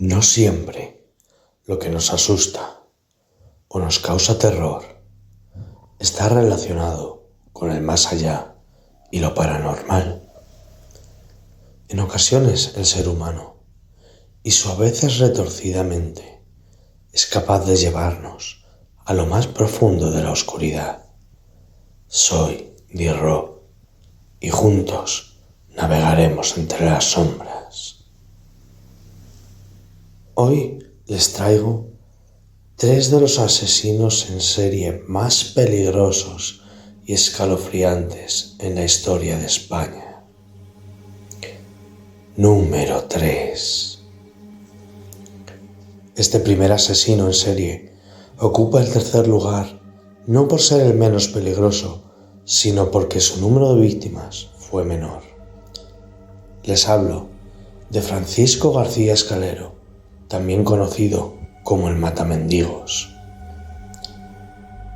No siempre lo que nos asusta o nos causa terror está relacionado con el más allá y lo paranormal. En ocasiones el ser humano, y su a veces retorcida mente, es capaz de llevarnos a lo más profundo de la oscuridad. Soy D-Rob y juntos navegaremos entre las sombras. Hoy les traigo 3 de los asesinos en serie más peligrosos y escalofriantes en la historia de España. Número 3. Este primer asesino en serie ocupa el tercer lugar no por ser el menos peligroso, sino porque su número de víctimas fue menor. Les hablo de Francisco García Escalero, también conocido como el Matamendigos.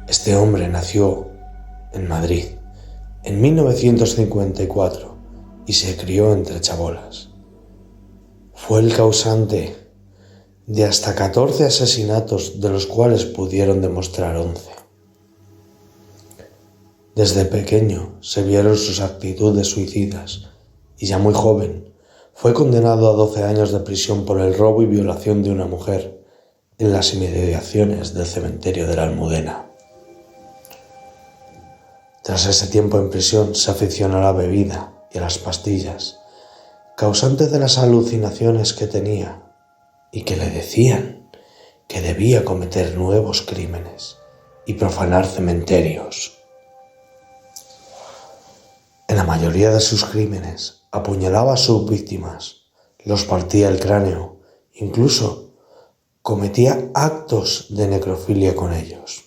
Este hombre nació en Madrid en 1954 y se crió entre chabolas. Fue el causante de hasta 14 asesinatos, de los cuales pudieron demostrar 11. Desde pequeño se vieron sus actitudes suicidas y ya muy joven fue condenado a 12 años de prisión por el robo y violación de una mujer en las inmediaciones del cementerio de la Almudena. Tras ese tiempo en prisión se aficionó a la bebida y a las pastillas, causante de las alucinaciones que tenía y que le decían que debía cometer nuevos crímenes y profanar cementerios. En la mayoría de sus crímenes apuñalaba a sus víctimas, los partía el cráneo, incluso cometía actos de necrofilia con ellos.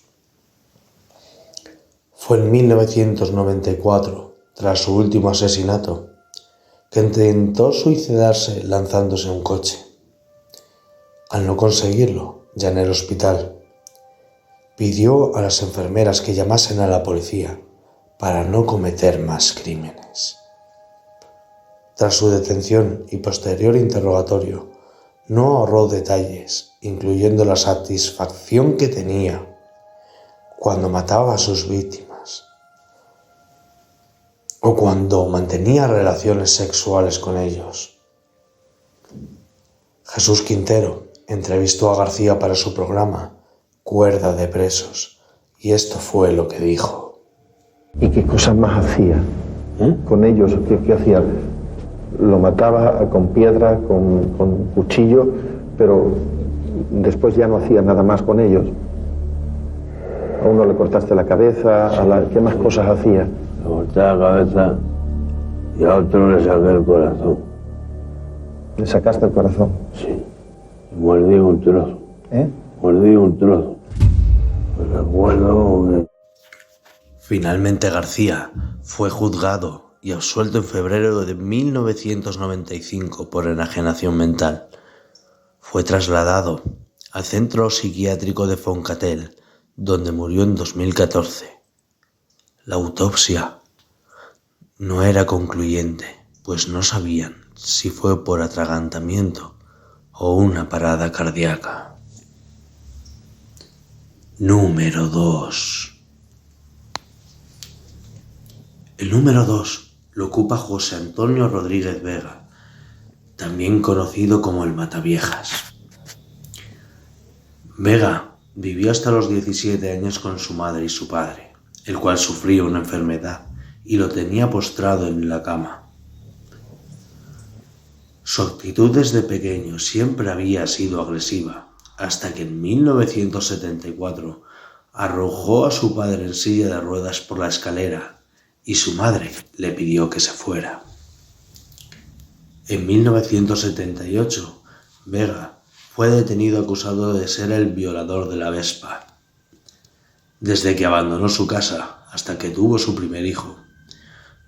Fue en 1994, tras su último asesinato, que intentó suicidarse lanzándose a un coche. Al no conseguirlo, ya en el hospital, pidió a las enfermeras que llamasen a la policía para no cometer más crímenes. Tras su detención y posterior interrogatorio, no ahorró detalles, incluyendo la satisfacción que tenía cuando mataba a sus víctimas o cuando mantenía relaciones sexuales con ellos. Jesús Quintero entrevistó a García para su programa Cuerda de Presos y esto fue lo que dijo. ¿Y qué cosas más hacía con ellos? ¿Qué hacía? Lo mataba con piedra, con cuchillo, pero después ya no hacía nada más con ellos. A uno le cortaste la cabeza, ¿qué más cosas hacía? Le corté la cabeza y a otro le saqué el corazón. ¿Le sacaste el corazón? Sí, y mordí un trozo. Mordí un trozo. Me recuerdo que... Finalmente García fue juzgado y absuelto en febrero de 1995 por enajenación mental. Fue trasladado al centro psiquiátrico de Foncatel, donde murió en 2014. La autopsia no era concluyente, pues no sabían si fue por atragantamiento o una parada cardíaca. Número 2. El número 2 lo ocupa José Antonio Rodríguez Vega, también conocido como el Mataviejas. Vega vivió hasta los 17 años con su madre y su padre, el cual sufría una enfermedad y lo tenía postrado en la cama. Su actitud desde pequeño siempre había sido agresiva, hasta que en 1974 arrojó a su padre en silla de ruedas por la escalera y su madre le pidió que se fuera. En 1978, Vega fue detenido acusado de ser el violador de la Vespa. Desde que abandonó su casa hasta que tuvo su primer hijo,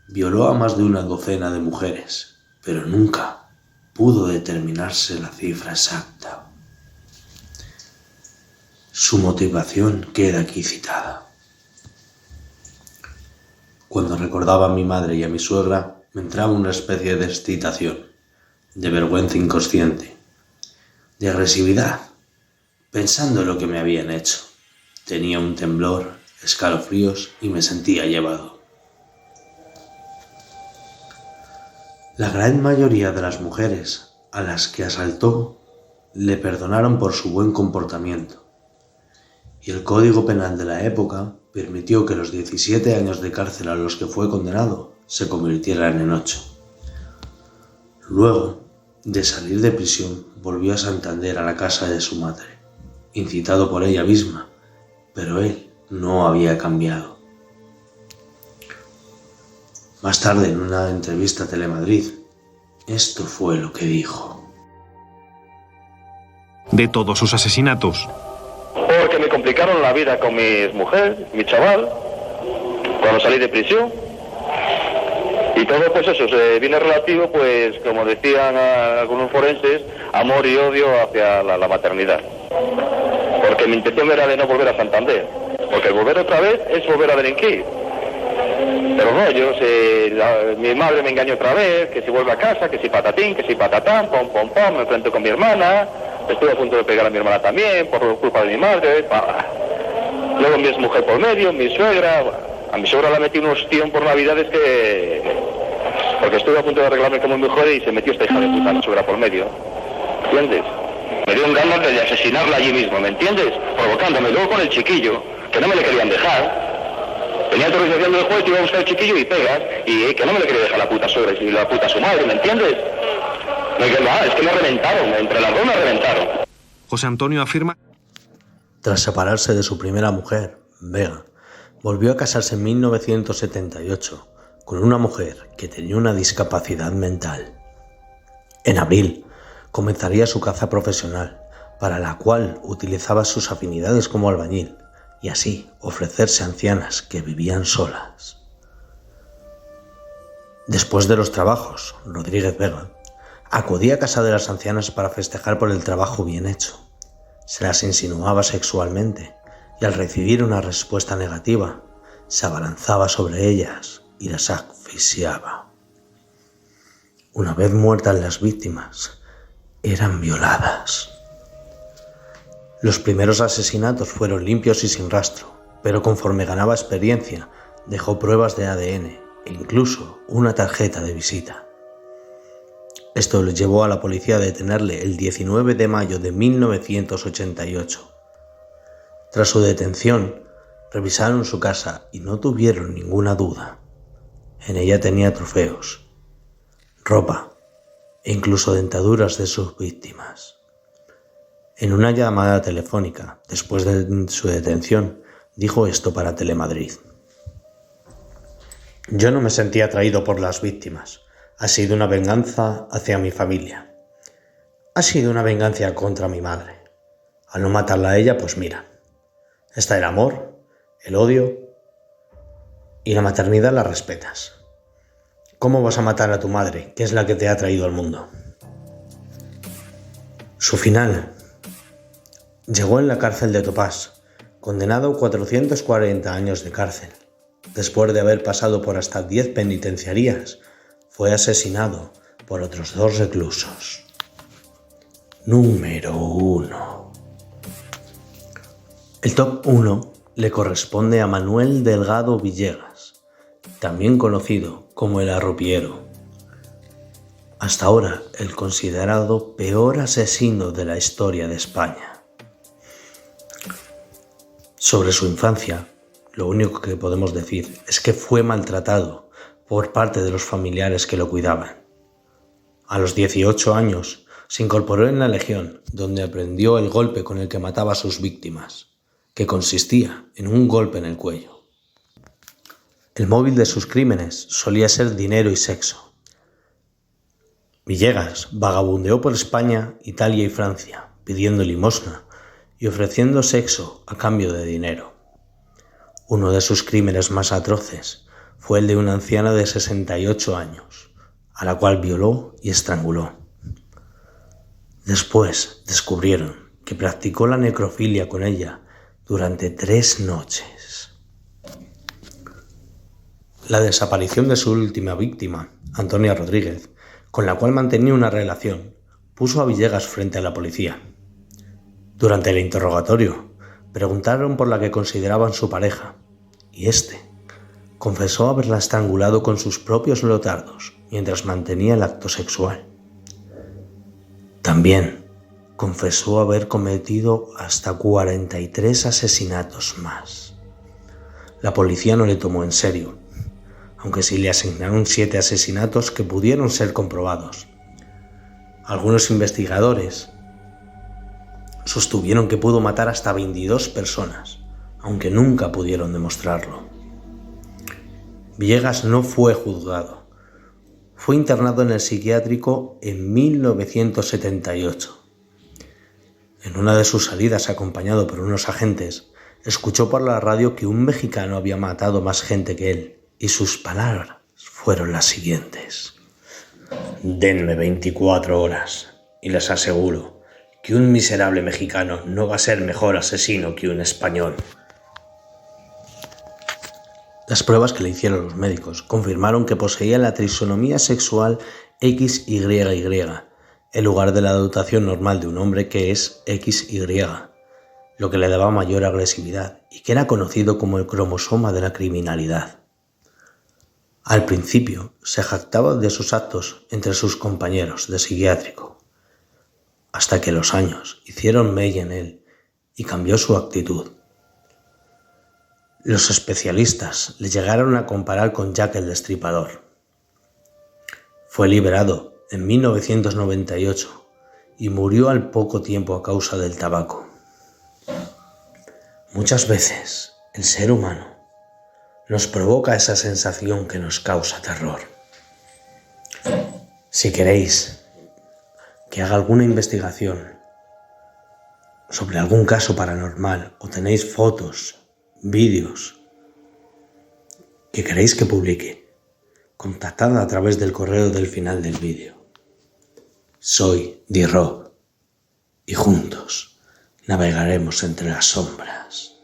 violó a más de una docena de mujeres, pero nunca pudo determinarse la cifra exacta. Su motivación queda aquí citada. Cuando recordaba a mi madre y a mi suegra, me entraba una especie de excitación, de vergüenza inconsciente. de agresividad, pensando en lo que me habían hecho. Tenía un temblor, escalofríos y me sentía llevado. La gran mayoría de las mujeres a las que asaltó le perdonaron por su buen comportamiento, y el Código Penal de la época permitió que los 17 años de cárcel a los que fue condenado se convirtieran en 8. Luego de salir de prisión, volvió a Santander a la casa de su madre, incitado por ella misma, pero él no había cambiado. Más tarde, en una entrevista a Telemadrid, esto fue lo que dijo. De todos sus asesinatos. Porque me complicaron la vida con mi mujer, mi chaval, cuando salí de prisión. Y todo pues eso, se viene relativo, pues como decían algunos forenses, amor y odio hacia la maternidad. Porque mi intención era de no volver a Santander. Porque volver otra vez es volver a delinquir. Pero no, mi madre me engañó otra vez, que si vuelve a casa, que si patatín, que si patatán, pom, pom, pom, me enfrento con mi hermana, estuve a punto de pegar a mi hermana también, por culpa de mi madre, luego mi exmujer por medio, mi suegra, a mi suegra la metí un ostión por Navidades porque estuve a punto de arreglarme como mi mujer y se metió esta hija de puta, la suegra por medio, ¿entiendes? Me dio un ganas de asesinarla allí mismo, ¿me entiendes? Provocándome, luego con el chiquillo, que no me le querían dejar. Tenía autorización del juez, iba a buscar el chiquillo y pegas, y que no me le quería dejar la puta suegra y la puta su madre, ¿me entiendes? Es que me reventaron, entre las dos me reventaron. José Antonio afirma. Tras separarse de su primera mujer, Vega, volvió a casarse en 1978 con una mujer que tenía una discapacidad mental. En abril, comenzaría su caza profesional, para la cual utilizaba sus afinidades como albañil, y así ofrecerse a ancianas que vivían solas. Después de los trabajos, Rodríguez Vega acudía a casa de las ancianas para festejar por el trabajo bien hecho. Se las insinuaba sexualmente y al recibir una respuesta negativa, se abalanzaba sobre ellas y las asfixiaba. Una vez muertas las víctimas, eran violadas. Los primeros asesinatos fueron limpios y sin rastro, pero conforme ganaba experiencia, dejó pruebas de ADN e incluso una tarjeta de visita. Esto le llevó a la policía a detenerle el 19 de mayo de 1988. Tras su detención, revisaron su casa y no tuvieron ninguna duda. En ella tenía trofeos, ropa e incluso dentaduras de sus víctimas. En una llamada telefónica, después de su detención, dijo esto para Telemadrid. Yo no me sentía atraído por las víctimas. Ha sido una venganza hacia mi familia. Ha sido una venganza contra mi madre. Al no matarla a ella, pues mira, está el amor, el odio y la maternidad la respetas. ¿Cómo vas a matar a tu madre, que es la que te ha traído al mundo? Su final llegó en la cárcel de Topás, condenado a 440 años de cárcel. Después de haber pasado por hasta 10 penitenciarías, fue asesinado por otros 2 reclusos. Número 1. El top 1 le corresponde a Manuel Delgado Villegas, también conocido como el Arropiero. Hasta ahora, el considerado peor asesino de la historia de España. Sobre su infancia, lo único que podemos decir es que fue maltratado por parte de los familiares que lo cuidaban. A los 18 años se incorporó en la Legión, donde aprendió el golpe con el que mataba a sus víctimas, que consistía en un golpe en el cuello. El móvil de sus crímenes solía ser dinero y sexo. Villegas vagabundeó por España, Italia y Francia, pidiendo limosna y ofreciendo sexo a cambio de dinero. Uno de sus crímenes más atroces fue el de una anciana de 68 años, a la cual violó y estranguló. Después descubrieron que practicó la necrofilia con ella durante 3 noches. La desaparición de su última víctima, Antonia Rodríguez, con la cual mantenía una relación, puso a Villegas frente a la policía. Durante el interrogatorio, preguntaron por la que consideraban su pareja, y este confesó haberla estrangulado con sus propios leotardos mientras mantenía el acto sexual. También confesó haber cometido hasta 43 asesinatos más. La policía no le tomó en serio, aunque sí le asignaron 7 asesinatos que pudieron ser comprobados. Algunos investigadores sostuvieron que pudo matar hasta 22 personas, aunque nunca pudieron demostrarlo. Villegas no fue juzgado. Fue internado en el psiquiátrico en 1978. En una de sus salidas, acompañado por unos agentes, escuchó por la radio que un mexicano había matado más gente que él, y sus palabras fueron las siguientes: «Denme 24 horas y les aseguro que un miserable mexicano no va a ser mejor asesino que un español». Las pruebas que le hicieron los médicos confirmaron que poseía la trisomía sexual XYY, en lugar de la dotación normal de un hombre, que es XY, lo que le daba mayor agresividad y que era conocido como el cromosoma de la criminalidad. Al principio se jactaba de sus actos entre sus compañeros de psiquiátrico, hasta que los años hicieron mella en él y cambió su actitud. Los especialistas le llegaron a comparar con Jack el Destripador. Fue liberado en 1998 y murió al poco tiempo a causa del tabaco. Muchas veces el ser humano nos provoca esa sensación que nos causa terror. Si queréis que haga alguna investigación sobre algún caso paranormal o tenéis fotos, vídeos que queréis que publique, contactad a través del correo del final del vídeo. Soy D-Rob y juntos navegaremos entre las sombras.